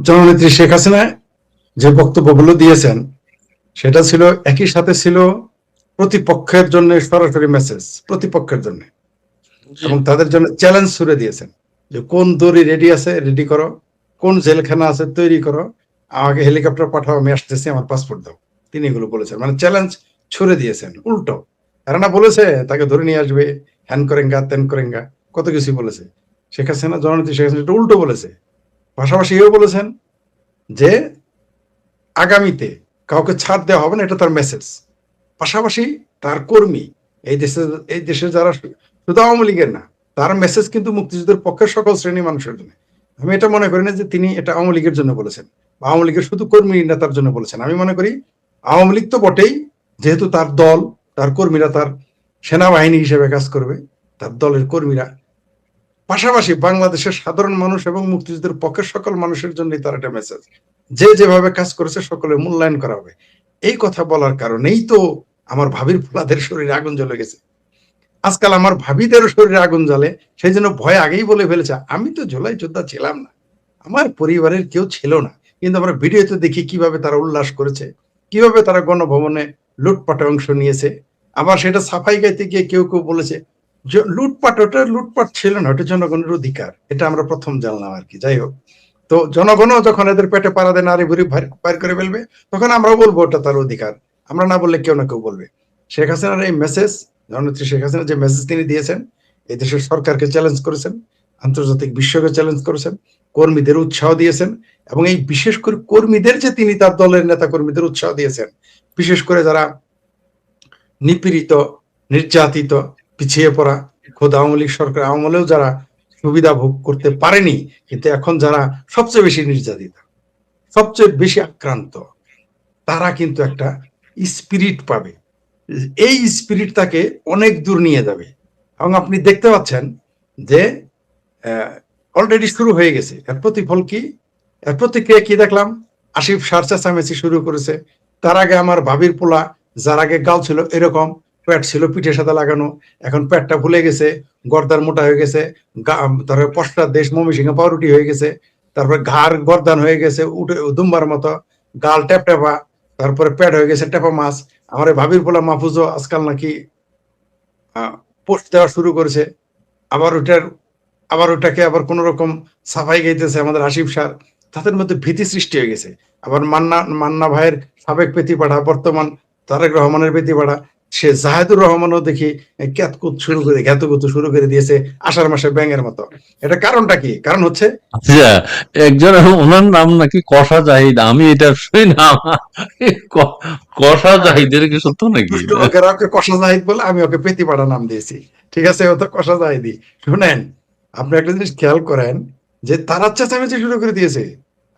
জননেত্রী শেখ হাসিনা যে বক্তব্যগুলো দিয়েছেন সেটা ছিল একই সাথে ছিল প্রতিপক্ষের জন্য সরাসরি মেসেজ, প্রতিপক্ষের জন্য, এবং তাদের জন্য চ্যালেঞ্জ ছুড়ে দিয়েছেন যে কোন দড়ি রেডি আছে রেডি করো, কোন জেলখানা আছে তৈরি করো, আমাকে হেলিকপ্টার পাঠাও, আমি আসতেছি, আমার পাসপোর্ট দাও। তিনি এগুলো বলেছেন, মানে চ্যালেঞ্জ ছুড়ে দিয়েছেন উল্টো। এরা না বলেছে তাকে ধরে নিয়ে আসবে, হ্যান করেঙ্গা ত্যান করেঙ্গা, কত কিছু বলেছে শেখ হাসিনা, জননেত্রী শেখ হাসিনা উল্টো বলেছে। পাশাপাশি এও বলেছেন যে আগামীতে কাউকে ছাড় দেওয়া হবে না, এটা তার মেসেজ। পাশাপাশি তার কর্মী, এই দেশের যারা শুধু আওয়ামী লীগের না, তার মেসেজ কিন্তু মুক্তিযুদ্ধের পক্ষের সকল শ্রেণী মানুষের জন্য। আমি এটা মনে করি না যে তিনি এটা আওয়ামী লীগের জন্য বলেছেন বা আওয়ামী লীগের শুধু কর্মী নেতার জন্য বলেছেন। আমি মনে করি আওয়ামী লীগ তো বটেই, যেহেতু তার দল, তার কর্মীরা তার সেনাবাহিনী হিসেবে কাজ করবে, তার দলের কর্মীরা, পাশাপাশি বাংলাদেশের সাধারণ মানুষ এবং মুক্তিযুদ্ধের পক্ষের সকল মানুষের জন্যই তার একটা মেসেজ, যে যেভাবে কাজ করেছে সকলে মূল্যায়ন করা হবে। এই কথা বলার কারণেই তো আমার ভাবির পোলাদের শরীরে আগুন জ্বলে গেছে। আজকাল আমার ভাবিদেরও শরীরে আগুন জ্বলে, সেই জন্য ভয় আগেই বলে ফেলেছে আমি তো জুলাই যোদ্ধা ছিলাম না, আমার পরিবারের কেউ ছিল না, কিন্তু আমরা ভিডিওতে দেখি কিভাবে তারা উল্লাস করেছে, কিভাবে তারা গণভবনে লুটপাটে অংশ নিয়েছে। আবার সেটা সাফাই গাইতে গিয়ে কেউ কেউ বলেছে যে লুটপাট, ওটা লুটপাট ছিল না, ওটা জনগণের অধিকার। এটা আমরা প্রথম জানলাম আর কি। যাই হোক, তো জনগণও যখন এদের পেটে পাড়া দেয়, নারী ভুড়ি বাইর করে ফেলবে, তখন আমরাও বলবো ওটা তার অধিকার। আমরা না বললে কেউ না কেউ বলবে। শেখ হাসিনার এই মেসেজ, জননেত্রী শেখ হাসিনা যে মেসেজ তিনি দিয়েছেন, এই দেশের সরকারকে চ্যালেঞ্জ করেছেন, আন্তর্জাতিক বিশ্বকে চ্যালেঞ্জ করেছেন, কর্মীদের উৎসাহ দিয়েছেন, এবং এই বিশেষ করে কর্মীদের যে তিনি তার দলের নেতা কর্মীদের উৎসাহ দিয়েছেন, বিশেষ করে যারা নিপীড়িত, নির্যাতিত, পিছিয়ে পড়া, খোদ আওয়ামী লীগ সরকার আমলেও যারা সুবিধা ভোগ করতে পারেনি, কিন্তু এখন যারা সবচেয়ে বেশি নির্যাতিত, সবচেয়ে বেশি আক্রান্ত, তারা কিন্তু একটা স্পিরিট পাবে। এই স্পিরিট তাকে অনেক দূর নিয়ে যাবে। এবং আপনি দেখতে পাচ্ছেন যে অলরেডি শুরু হয়ে গেছে। এর প্রতিফল কি, এর প্রতিক্রিয়া কি দেখলাম? আসিফ সার চেঁচামেচি শুরু করেছে। তার আগে আমার ভাবির পোলা, যার আগে গাল ছিল এরকম, প্যাট ছিল পিঠের সাথে লাগানো, এখন প্যাটটা ভুলে গেছে, গর্দান মোটা হয়ে গেছে, তারপরে পশ্চাৎ দেশ মমিসিংহে পাউরুটি হয়ে গেছে, তারপরে ঘাড় গর্দান হয়ে গেছে উঠে দুম্বার মতো, গাল ট্যাপ ট্যাপা, তারপরে প্যাট হয়ে গেছে টেপা মাছ। আমার ভাবির পোলা মাহফুজও আজকাল নাকি পোস্ট দেওয়া শুরু করেছে, আবার ওটাকে আবার কোন রকম সাফাই গাইতেছে আমাদের আসিফ সার। তাদের মধ্যে ভীতি সৃষ্টি হয়ে গেছে। আবার মান্না ভাইয়ের সাবেক পেতিপাড়া, বর্তমান তারেক রহমানের পেতিপাড়া, সে জাহেদুর রহমানও দেখি ঘ্যাতকুত শুরু করে দিয়েছে আষাঢ় মাসে ব্যাঙের মতো। এটা কারণটা কি? কারণ হচ্ছে আচ্ছা, একজন ওনার নাম নাকি কষা জাহিদ, আমি এটা শুনি না। কষা জাহিদের কি সত্য নাকি? দুষ্ট লোকেরা ওকে কষা জাহিদ বলে, আমি ওকে পেতিপাড়া নাম দিয়েছি। ঠিক আছে, ও তো কষা জাহিদি। শুনেন, আপনি একটা জিনিস খেয়াল করেন যে তারা চেঁচামেচি শুরু করে দিয়েছে।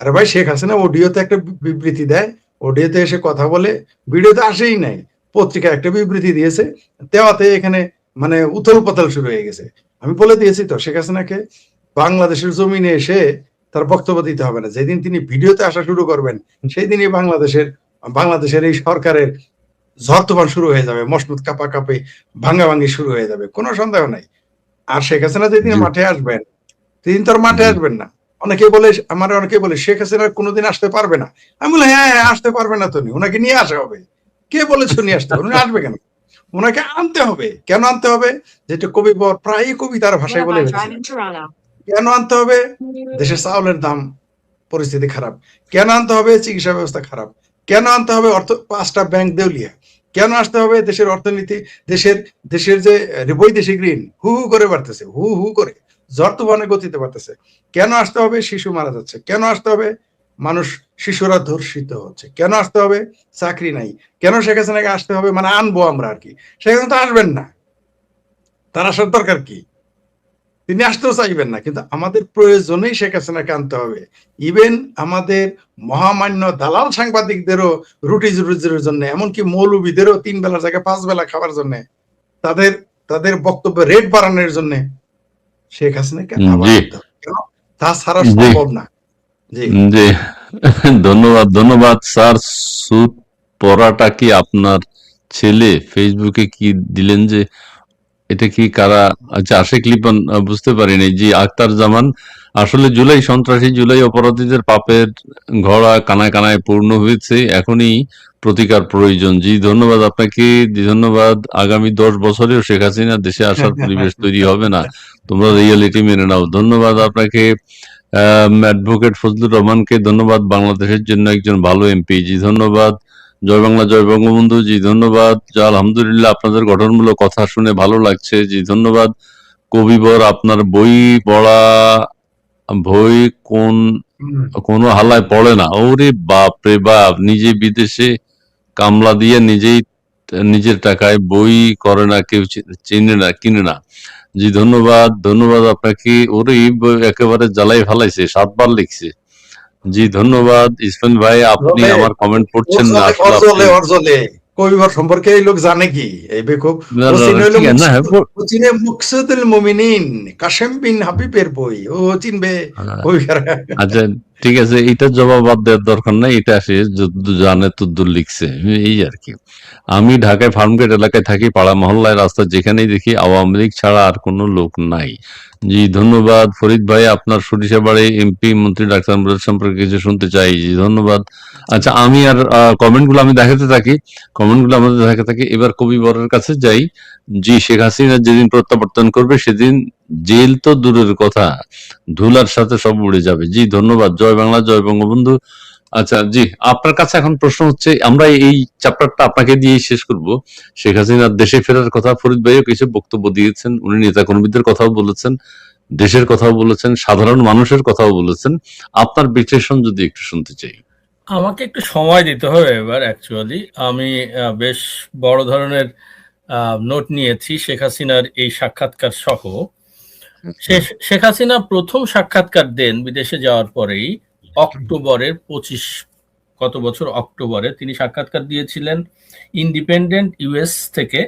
আরে ভাই, শেখ হাসিনা অডিওতে একটা বিবৃতি দেয়, অডিওতে এসে কথা বলে, ভিডিওতে আসেই নাই, পত্রিকায় একটা বিবৃতি দিয়েছে, দেওয়াতে এখানে মানে উথল পাথল শুরু হয়ে গেছে। আমি বলে দিয়েছি তো, শেখ হাসিনাকে বাংলাদেশের জমিনে এসে তার বক্তব্য দিতে হবে না। যেদিন তিনি ভিডিওতে আসা শুরু করবেন, সেই দিনই বাংলাদেশের এই সরকারের ঝড় তুফান শুরু হয়ে যাবে, মসনদ কাঁপাকাঁপি, ভাঙ্গাভাঙ্গি শুরু হয়ে যাবে, কোনো সন্দেহ নাই। আর শেখ হাসিনা যেদিন জি, মাঠে আসবেন, সেদিন তোর মাঠে জি, আসবেন না। অনেকে বলে শেখ হাসিনা কোনোদিন আসতে পারবে না। আমি বলি হ্যাঁ হ্যাঁ, আসতে পারবে না তো নি, ওনাকে নিয়ে আসা হবে। কে বলেছে নিয়ে আসতে হবে? উনি আসবে কেন? ওনাকে আনতে হবে। কেন আনতে হবে? যেটা কবিবর প্রায়ই কবিতার ভাষায় বলে ফেলেছিলেন। কেন আনতে হবে? দেশের চাউলের দাম, পরিস্থিতি খারাপ। কেন আনতে হবে? চিকিৎসা ব্যবস্থা খারাপ। কেন আনতে হবে? 5টা ব্যাংক দেউলিয়া। কেন আসতে হবে? দেশের অর্থনীতি, দেশের দেশের যে বৈদেশিক ঋণ হু হু করে বাড়তেছে, হু হু করে ঝড় তুফানের গতিতে বাড়তেছে। কেন আসতে হবে? শিশু মারা যাচ্ছে। কেন আসতে হবে? মানুষ, শিশুরা ধর্ষিত হচ্ছে। কেন আসতে হবে? চাকরি নাই। কেন শেখ হাসিনাকে আসতে হবে? মানে আনবো আমরা আর কি। শেখ হাসিনা তো আসবেন না, তার আসার দরকার কি? তিনি আসতেও চাইবেন না, কিন্তু আমাদের প্রয়োজনেই শেখ হাসিনাকে আনতে হবে। ইভেন আমাদের মহামান্য দালাল সাংবাদিকদেরও রুটি রুজির জন্য, এমনকি মৌলবীদেরও 3 বেলার জায়গায় 5 বেলা খাবার জন্য, তাদের তাদের বক্তব্য রেট বাড়ানোর জন্য শেখ হাসিনাকে আবার জি, আনতে হবে। কেন? তা ছাড়া জি, সম্ভব না। জি, জি। ধন্যবাদ, ধন্যবাদ স্যার। সুদ পড়াটা কি আপনার ছেলে? ফেসবুকে কি দিলেন যে এটা কি কারা? আচ্ছা, আশিক লিপন, বুঝতে পারিনি। জি, আক্তার জামান, আসলে জুলাই সন্ত্রাসী, জুলাই অপরাধীদের পাপের ঘোড়া কানায় কানায় পূর্ণ হয়েছে, এখনই প্রতিকার প্রয়োজন। জি ধন্যবাদ আপনাকে, জি ধন্যবাদ। আগামী 10 বছরেও শেখ হাসিনা দেশে আসার পরিবেশ তৈরি হবে না, তোমরা রিয়েলিটি মেনে নাও। ধন্যবাদ আপনাকে। অ্যাডভোকেট ফজলুর রহমানকে ধন্যবাদ, বাংলাদেশের জন্য একজন ভালো এমপি। জি ধন্যবাদ। জয় বাংলা, জয় বঙ্গবন্ধু। জি ধন্যবাদ। যা আলহামদুলিল্লাহ, আপনাদের গঠনমূলক কথা শুনে ভালো লাগছে। জি ধন্যবাদ। কবিবর, আপনার বই পড়া, বই কোনো হালায় পড়ে না। ওরে বাপ রে বাপ, নিজে বিদেশে কামলা দিয়ে নিজেই নিজের টাকায় বই করে না, কেউ চিনে না, কিনে না। জি ধন্যবাদ, ধন্যবাদ আপনাকে। ওরে একেবারে জ্বালাই ফেলাইছে, 7 বার লিখছে। জি ধন্যবাদ। ইসমাইল ভাই, আপনি জলে আমার কমেন্ট পড়ছেন না, আসলে আপনি অর্জলে অর্জলে কবিবর সম্পর্কে এই লোক জানে কি? এই বেকুব। না ও না না, চিনে হইলো ঠিক আছে না, হ্যাঁ, ও চিনে মুকসুদুল মুমিনিন কাসেম বিন হাবিবের বই, ও চিনবে কবি কারা? আচ্ছা, ঠিক আছে, এটার জবাব বাদ দেওয়ার দরকার নাই, এটা সে যদ্দূর জানে তদ্দূর লিখছে, এই আর কি। আমি ঢাকায় ফার্মগেট এলাকায় থাকি, পাড়া মহল্লায় রাস্তা যেখানেই দেখি আওয়ামী লীগ ছাড়া আর কোনো লোক নাই। জি ধন্যবাদ। ফরিদ ভাই, আপনার সরিষাবাড়ি এমপি মন্ত্রী ডাক্তার মুরাদ সম্পর্কে কিছু শুনতে চাই। জি ধন্যবাদ। আচ্ছা, আমি আর কমেন্টগুলো আমি দেখাতে থাকি, কমেন্টগুলো আমাদের দেখাতে থাকি। এবার কবিবরের কাছে যাই। জি, শেখ হাসিনা যেদিন প্রত্যাবর্তন করবে সেদিন জেল তো দূরের কথা, ধুলার সাথে সব উড়ে যাবে। জি ধন্যবাদ। জয় বাংলা, জয় বঙ্গবন্ধু। আচ্ছা, জি, আপনার কাছে এখন প্রশ্ন হচ্ছে, আমরা এই চ্যাপ্টারটা আপনাকে দিয়েই শেষ করব। শেখ হাসিনার দেশে ফেরার কথা ফরিদ ভাইও কিছু বক্তব্য দিয়েছেন, উনি নেতা কর্মীদের কথাও বলেছেন, দেশের কথাও বলেছেন, সাধারণ মানুষের কথাও বলেছেন। আপনার বিশ্লেষণ যদি একটু শুনতে চাই। আমাকে একটু সময় দিতে হবে এবার। অ্যাকচুয়ালি আমি বেশ বড় ধরনের নোট নিয়েছি শেখ হাসিনার এই সাক্ষাৎকার সহ। শেখ হাসিনা প্রথম সাক্ষাৎকার দেন বিদেশে যাওয়ার পরেই অক্টোবরের 25, গত বছর অক্টোবরে তিনি সাক্ষাৎকার দিয়েছিলেন ইন্ডিপেন্ডেন্ট ইউএস থেকে,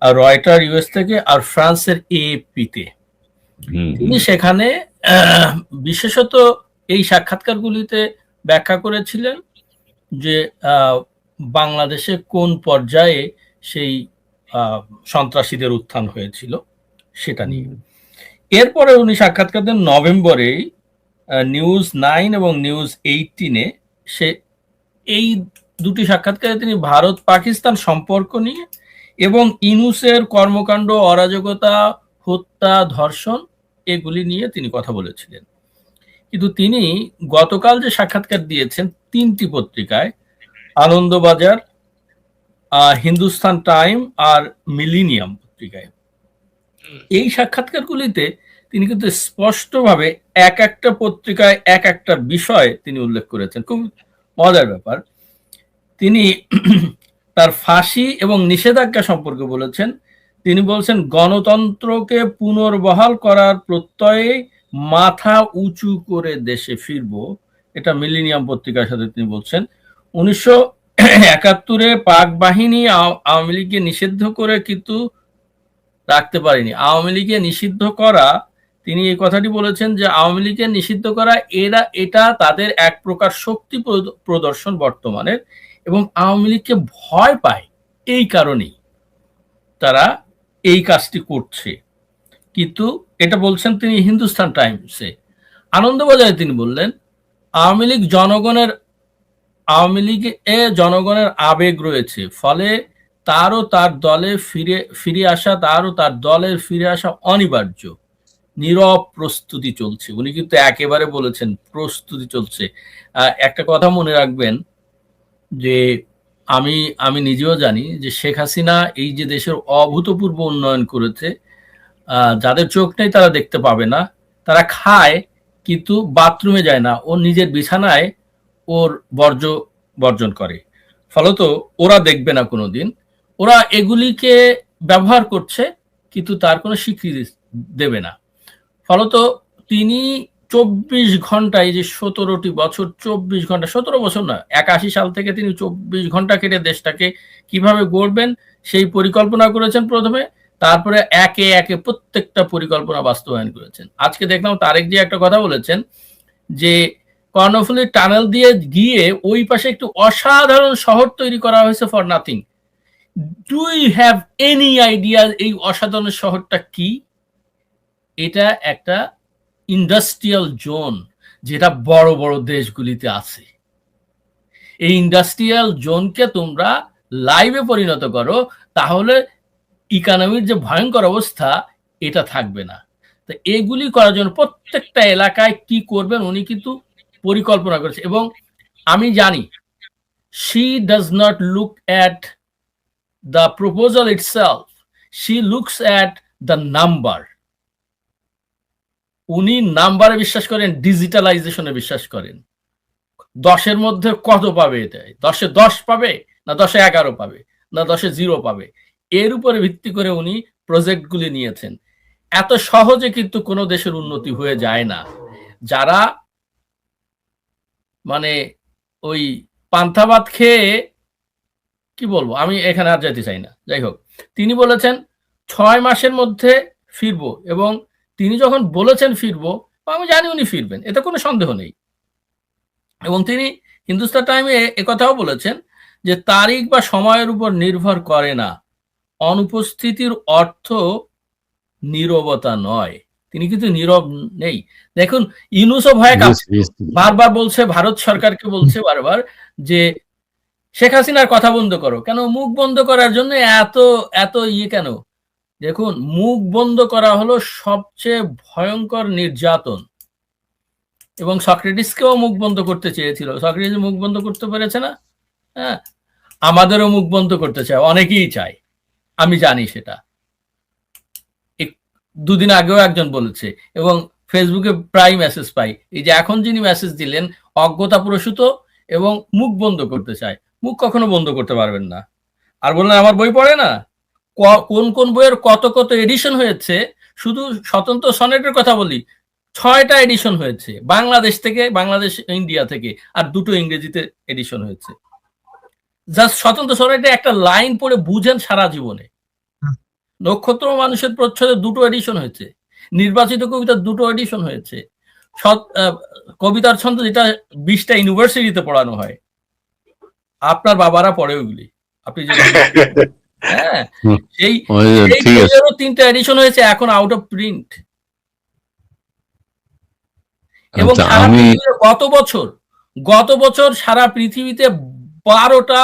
আর রয়টার ইউএস থেকে, আর ফ্রান্সের এএফপিতে। তিনি সেখানে বিশেষত এই সাক্ষাৎকারগুলিতে ব্যাখ্যা করেছিলেন যে বাংলাদেশে কোন পর্যায়ে সেই সন্ত্রাসীদের উত্থান হয়েছিল সেটা নিয়ে। এরপরে উনি সাক্ষাৎকার দেন নভেম্বরে নিউজ 9 এবং নিউজ 18-এ। সে এই দুটি সাক্ষাৎকারে তিনি ভারত পাকিস্তান সম্পর্ক নিয়ে এবং ইনুসের কর্মকাণ্ড, অরাজকতা, হত্যা, ধর্ষণ এগুলি নিয়ে তিনি কথা বলেছিলেন। কিন্তু তিনি গতকাল যে সাক্ষাৎকার দিয়েছেন 3টি পত্রিকায়, আনন্দবাজার, হিন্দুস্তান টাইম আর মিলিনিয়াম পত্রিকায়, এই সাক্ষাৎকারগুলিতে তিনি কিন্তু স্পষ্টভাবে এক একটা পত্রিকায় এক একটা বিষয় তিনি উল্লেখ করেছেন। খুব মজার ব্যাপার, তিনি তার ফাঁসি এবং নিষেধাজ্ঞা সম্পর্কে বলেছেন। তিনি বলছেন, গণতন্ত্রকে পুনর্বহাল করার প্রত্যয়ে মাথা উঁচু করে দেশে ফিরব। এটা মিলেনিয়াম পত্রিকার সাথে তিনি বলছেন। 1971-এ পাক বাহিনী আওয়ামী লীগকে নিষিদ্ধ করে কিন্তু রাখতে পারেনি। আওয়ামী লীগকে নিষিদ্ধ করা, তিনি এই কথাটি বলেছেন যে আওয়ামী লীগকে নিষিদ্ধ করা এটা তাদের এক প্রকার শক্তি প্রদর্শন বর্তমানের, এবং আওয়ামী লীগকে ভয় পায়, এই কারণেই তারা এই কাজটি করছে। কিন্তু এটা বলছেন তিনি হিন্দুস্তান টাইমসে। আনন্দবাজারে তিনি বললেন, আওয়ামী লীগে জনগণের আবেগ রয়েছে, ফলে তারও তার দলের ফিরে আসা অনিবার্য। নীরব প্রস্তুতি চলছে। উনি কিন্তু একেবারে বলেছেন প্রস্তুতি চলছে। একটা কথা মনে রাখবেন যে আমি নিজেও জানি যে শেখ হাসিনা এই যে দেশের অভূতপূর্ব উন্নয়ন করেছে, যাদের চোখ নেই তারা দেখতে পাবে না। তারা খায় কিন্তু বাথরুমে যায় না, ওর নিজের বিছানায় ওর বর্জন করে, ফলত ওরা দেখবে না কোনোদিন। ওরা এগুলিকে ব্যবহার করছে কিন্তু তার কোনো স্বীকৃতি দেবে না। ফলত তিনি 24 ঘন্টায়, যে 17টি বছর 24 ঘন্টা, 17 বছর না, 81 সাল থেকে তিনি 24 ঘন্টা কেটে দেশটাকে কিভাবে গড়বেন সেই পরিকল্পনা করেছেন প্রথমে, তারপরে একে একে প্রত্যেকটা পরিকল্পনা বাস্তবায়ন করেছেন। আজকে দেখলাম তারেক জি একটা কথা বলেছেন যে কর্ণফুলী টানেল দিয়ে গিয়ে ওই পাশে একটু অসাধারণ শহর তৈরি করা হয়েছে for nothing. Do you have any idea এই অসাধারণ শহরটা কি? এটা একটা ইন্ডাস্ট্রিয়াল জোন যেটা বড় বড় দেশগুলিতে আছে, এই ইন্ডাস্ট্রিয়াল জোনকে তোমরা লাইভে পরিণত করো, তাহলে ইকোনমির যে ভয়ঙ্কর অবস্থা এটা থাকবে না। তো এগুলি করার জন্য প্রত্যেকটা এলাকায় কি করবেন উনি কিন্তু পরিকল্পনা করেছে। এবং আমি জানি she does not look at the proposal itself, she looks at the number. উনি নাম্বারে বিশ্বাস করেন, ডিজিটালাইজেশনে বিশ্বাস করেন। 10-এর মধ্যে কত পাবে, এটাই 10-এ 10 পাবে না 10-এ 11 পাবে না 10-এ 0 পাবে, এর উপরে ভিত্তি করে উনি প্রজেক্টগুলি নিয়েছেন। এত সহজে কিন্তু কোনো দেশের উন্নতি হয়ে যায় না। যারা মানে ওই পান্তা ভাত খেয়ে, কি বলবো, আমি এখানে আর যেতে চাই না, যাই হোক, তিনি বলেছেন 6 মাসের মধ্যে ফিরবো, এবং তিনি যখন বলেছেন ফিরবো, আমি জানি উনি ফিরবেন, এতে কোনো সন্দেহ নেই। এবং তিনি হিন্দুস্তান টাইমে একথাও বলেছেন যে তারিখ বা সময়ের উপর নির্ভর করে না, অনুপস্থিতির অর্থ নীরবতা নয়। তিনি কিন্তু নীরব নেই। দেখুন, ইউনূসও ভয়ে কাঁপছে, বারবার বলছে, ভারত সরকারকে বলছে বারবার যে শেখ হাসিনার কথা বন্ধ করো। কেন মুখ বন্ধ করার জন্য এত এত কেন? দেখুন, মুখ বন্ধ করা হলো সবচেয়ে ভয়ঙ্কর নির্যাতন। এবং সক্রেটিসকেও মুখ বন্ধ করতে চেয়েছিল, সক্রেটিস মুখ বন্ধ করতে পেরেছে না। হ্যাঁ, আমাদেরও মুখ বন্ধ করতে চায়, অনেকেই চায়, আমি জানি সেটা। দুদিন আগেও একজন বলেছে, এবং ফেসবুকে প্রায় মেসেজ পাই, এই যে এখন যিনি মেসেজ দিলেন অজ্ঞতা প্রসূত এবং মুখ বন্ধ করতে চায়। মুখ কখনো বন্ধ করতে পারবেন না। আর বললেন আমার বই পড়ে না, কোন কোন বইয়ের কত কত এডিশন হয়েছে। শুধু স্বতন্ত্র সনেটের কথা বলি, 6টা এডিশন হয়েছে বাংলাদেশ থেকে, বাংলাদেশ ইন্ডিয়া থেকে, আর 2টো ইংরেজিতে এডিশন হয়েছে। জাস্ট স্বতন্ত্র সনেটে একটা লাইন পড়ে বুঝেন সারা জীবনে। নক্ষত্র মানুষের প্রচ্ছদে 2টো এডিশন হয়েছে, নির্বাচিত কবিতার 2টো এডিশন হয়েছে, কবিতার ছন্দ যেটা 20টা ইউনিভার্সিটিতে পড়ানো হয়, আপনার বাবারা পড়ে ওইগুলি, আপনি যদি হ্যাঁ, সেই 3টা এডিশন হয়েছে, এখন আউট অফ প্রিন্ট। এবং গত বছর সারা পৃথিবীতে 12টা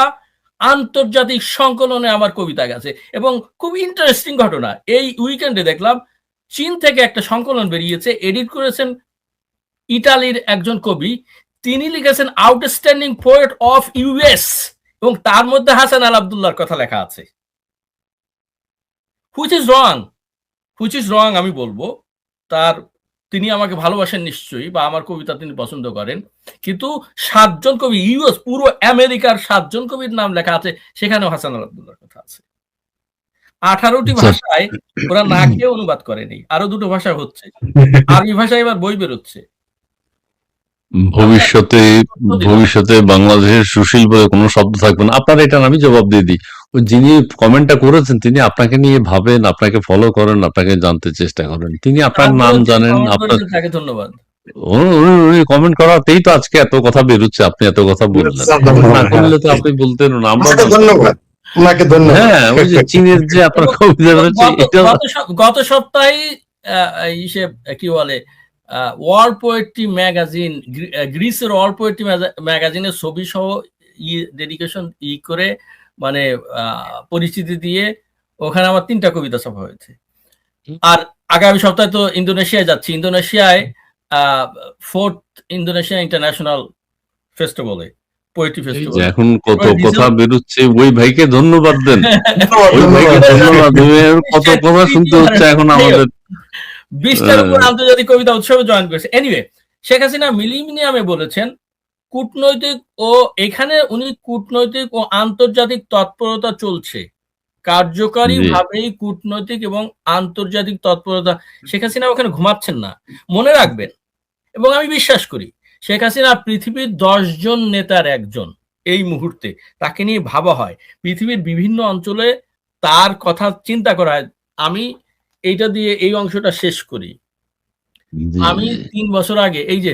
আন্তর্জাতিক সংকলনে আমার কবিতা গেছে। এবং খুব ইন্টারেস্টিং ঘটনা, এই উইকেন্ডে দেখলাম চীন থেকে একটা সংকলন বেরিয়েছে, এডিট করেছেন ইটালির একজন কবি, তিনি লিখেছেন আউটস্ট্যান্ডিং পোয়েট অফ ইউএস, এবং তার মধ্যে হাসান আল আব্দুল্লাহর কথা লেখা আছে। হুইচ ইজ রং আমি বলবো, তিনি আমাকে ভালোবাসেন নিশ্চয়ই, বা আমার কবিতা তিনি পছন্দ করেন, কিন্তু 7 জন কবি, ইউএস পুরো আমেরিকার 7 জন কবির নাম লেখা আছে, সেখানেও হাসান আল আব্দুল্লাহর কথা আছে। 18টি ভাষায় ওরা না খেয়ে অনুবাদ করেনি, আরো 2টো ভাষা হচ্ছে, আরবি ভাষায় এবার বই বেরোচ্ছে। ভবিষ্যতে বাংলাদেশের সুশীল বলে কোনো শব্দ থাকবে না। আপনার এটা আমি জবাব দিয়ে দিই, যিনি কমেন্টটা করেছেন তিনি আপনাকে নিয়ে ভাবেন, আপনাকে ফলো করেন, আপনাকে জানতে চেষ্টা করেন, তিনি আপনার নাম জানেন, আপনার ধন্যবাদ। উনি কমেন্ট করাতেই তো আজকে এত কথা বেরোচ্ছে, আপনি এত কথা বললেন, না করলে তো আপনি বলতেন না। আমরা ধন্যবাদ, হ্যাঁ, ওই যে চীনের যে আপনার কবিতা রয়েছে, গত সপ্তাহে কি বলে ওয়ার্ল্ড পোয়েট্রি ম্যাগাজিন, গ্রিসের ওয়ার্ল্ড পোয়েট্রি ম্যাগাজিনের ছবি সহ ডেডিকেশন করে, মানে পরিচিতি দিয়ে, ওখানে আমার 3টা কবিতা ছাপা হয়েছে। আর আগামী সপ্তাহে তো ইন্দোনেশিয়ায় যাচ্ছি, ইন্দোনেশিয়ায় 4th ইন্দোনেশিয়া ইন্টারন্যাশনাল ফেস্টিভ্যালে, পোয়েট্রি ফেস্টিভ্যাল। এখন কত কথা বেরোচ্ছে, ওই ভাইকে ধন্যবাদ দেন, ওই ভাইকে ধন্যবাদ, কত কথা শুনতে হচ্ছে এখন আমাদের। 20টার উপর আন্তর্জাতিক কবিতা উৎসবে জয়েন করেছে। এনিওয়ে, শেখ হাসিনা মিলিনিয়ামে বলেছেন কূটনৈতিক ও, এখানে উনি কূটনৈতিক ও আন্তর্জাতিক তৎপরতা চলছে, কার্যকারী ভাবেই কূটনৈতিক এবং আন্তর্জাতিক তৎপরতা। শেখ হাসিনা ওখানে ঘুমাচ্ছেন না, মনে রাখবেন। এবং আমি বিশ্বাস করি শেখ হাসিনা পৃথিবীর 10 জন নেতার একজন। এই মুহূর্তে তাকে নিয়ে ভাবা হয়, পৃথিবীর বিভিন্ন অঞ্চলে তার কথা চিন্তা করা হয়। আমি এইটা দিয়ে এই অংশটা শেষ করি। আমি 3 বছর আগে, এই যে